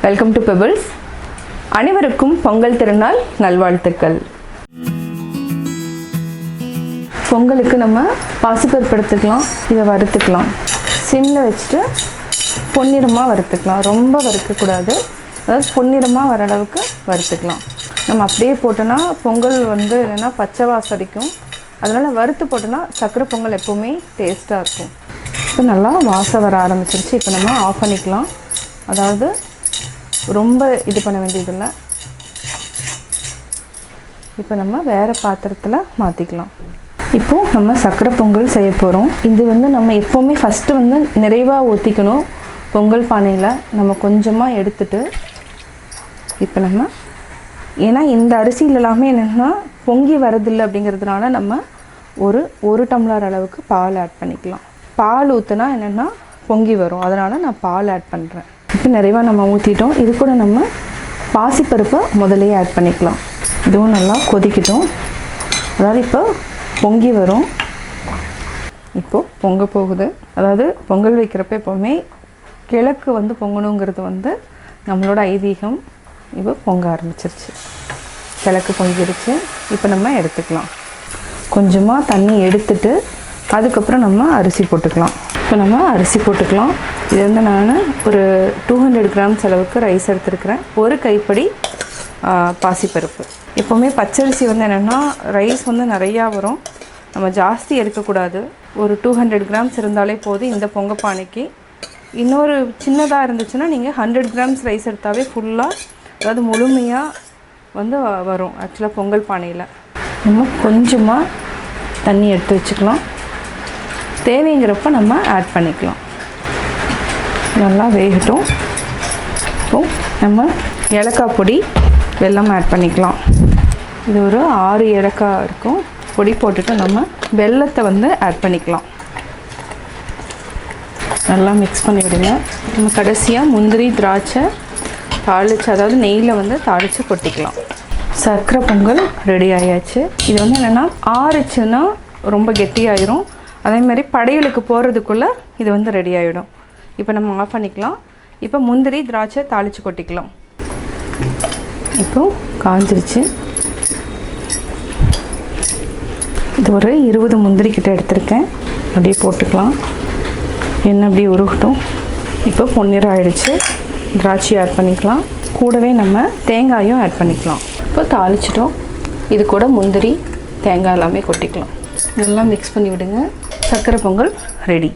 Welcome to pebbles. அனைவருக்கும் பொங்கல் திருநாள் நல்வாழ்த்துக்கள். பொங்கலுக்கு நம்ம பாசிப்பருப்பு எடுத்துக்கலாம், இதை வறுத்துக்கலாம். சிம்மில் வச்சுட்டு பொன்னிறமாக வறுத்துக்கலாம். ரொம்ப வறுக்கக்கூடாது, அதாவது பொன்னிறமாக வர அளவுக்கு வறுத்துக்கலாம். நம்ம அப்படியே போட்டோன்னா பொங்கல் என்னென்னா பச்சை வாசம் அடிக்கும். அதனால் வறுத்து போட்டோன்னா சக்கரை பொங்கல் எப்போவுமே டேஸ்ட்டாக இருக்கும். இப்போ நல்லா வாசம் வர ஆரம்பிச்சிருச்சு. இப்போ நம்ம ஆஃப் பண்ணிக்கலாம். அதாவது ரொம்ப இது பண்ண வேண்டியதில்லை. இப்போ நம்ம வேறு பாத்திரத்தில் மாற்றிக்கலாம். இப்போது நம்ம சக்கரை பொங்கல் செய்ய போகிறோம். இது நம்ம எப்போவுமே ஃபஸ்ட்டு நிறைவாக ஊற்றிக்கணும். பொங்கல் பானையில் நம்ம கொஞ்சமாக எடுத்துட்டு இப்போ நம்ம ஏன்னா இந்த அரிசியில் எல்லாமே என்னென்னா பொங்கி வரதில்லை அப்படிங்கிறதுனால நம்ம ஒரு டம்ளர் அளவுக்கு பால் ஆட் பண்ணிக்கலாம். பால் ஊற்றினா என்னென்னா பொங்கி வரும், அதனால் நான் பால் ஆட் பண்ணுறேன். இப்போ நிறைவாக நம்ம ஊற்றிட்டோம். இது கூட நம்ம பாசிப்பருப்பை முதலையே ஆட் பண்ணிக்கலாம். இதுவும் நல்லா கொதிக்கிட்டோம். அதாவது இப்போ பொங்கி வரும். இப்போது பொங்க போகுது. அதாவது பொங்கல் வைக்கிறப்ப எப்போவுமே கிழக்கு பொங்கணுங்கிறது நம்மளோட ஐதீகம். இப்போ பொங்க ஆரம்பிச்சிருச்சு. கிழக்கு பொங்கிடுச்சு. இப்போ நம்ம எடுத்துக்கலாம். கொஞ்சமாக தண்ணி எடுத்துட்டு அதுக்கப்புறம் நம்ம அரிசி போட்டுக்கலாம். இப்போ நம்ம அரிசி போட்டுக்கலாம். இது நான் ஒரு 200 கிராம்ஸ் அளவுக்கு ரைஸ் எடுத்துருக்கிறேன். ஒரு கைப்படி பாசிப்பருப்பு. எப்போவுமே பச்சரிசி என்னென்னா ரைஸ் நிறையா வரும். நம்ம ஜாஸ்தி எடுக்கக்கூடாது. ஒரு 200 கிராம்ஸ் இருந்தாலே போதும் இந்த பொங்க பானைக்கு. இன்னொரு சின்னதாக இருந்துச்சுன்னா நீங்கள் 100 கிராம்ஸ் ரைஸ் எடுத்தாவே ஃபுல்லாக, அதாவது முழுமையாக வரும். ஆக்சுவலாக பொங்கல் பானையில் நம்ம கொஞ்சமாக தண்ணி எடுத்து வச்சுக்கலாம். தேவைங்கிறப்ப நம்ம ஆட் பண்ணிக்கலாம். நல்லா வேகட்டும். இப்போது நம்ம ஏலக்காய் பொடி, வெல்லம் ஆட் பண்ணிக்கலாம். இது ஒரு 6 ஏலக்காய் இருக்கும். பொடி போட்டுட்டு நம்ம வெல்லத்தை ஆட் பண்ணிக்கலாம். நல்லா மிக்ஸ் பண்ணி விடுங்க. நம்ம கடைசியாக முந்திரி திராட்சை தாளித்து, அதாவது நெய்யில் தாளித்து கொட்டிக்கலாம். சர்க்கரை பொங்கல் ரெடி ஆயாச்சு. இது என்னென்னா ஆறுச்சுன்னா ரொம்ப கெட்டியாயிரும். அதேமாதிரி படையலுக்கு போகிறதுக்குள்ளே இது ரெடி ஆகிடும். இப்போ நம்ம ஆஃப் பண்ணிக்கலாம். இப்போ முந்திரி திராட்சை தாளித்து கொட்டிக்கலாம். இப்போது காஞ்சிருச்சு. இது ஒரு 20 முந்திரி கிட்ட எடுத்திருக்கேன். அப்படியே போட்டுக்கலாம். எண்ணெய் அப்படியே உருகட்டும். இப்போ பொன்னிறம் ஆகிடுச்சு. திராட்சை ஆட் பண்ணிக்கலாம். கூடவே நம்ம தேங்காயும் ஆட் பண்ணிக்கலாம். இப்போ தாளிச்சிட்டோம். இது கூட முந்திரி தேங்காய் எல்லாமே கொட்டிக்கலாம். நல்லா மிக்ஸ் பண்ணி விடுங்க. சக்கரை பொங்கல் ரெடி.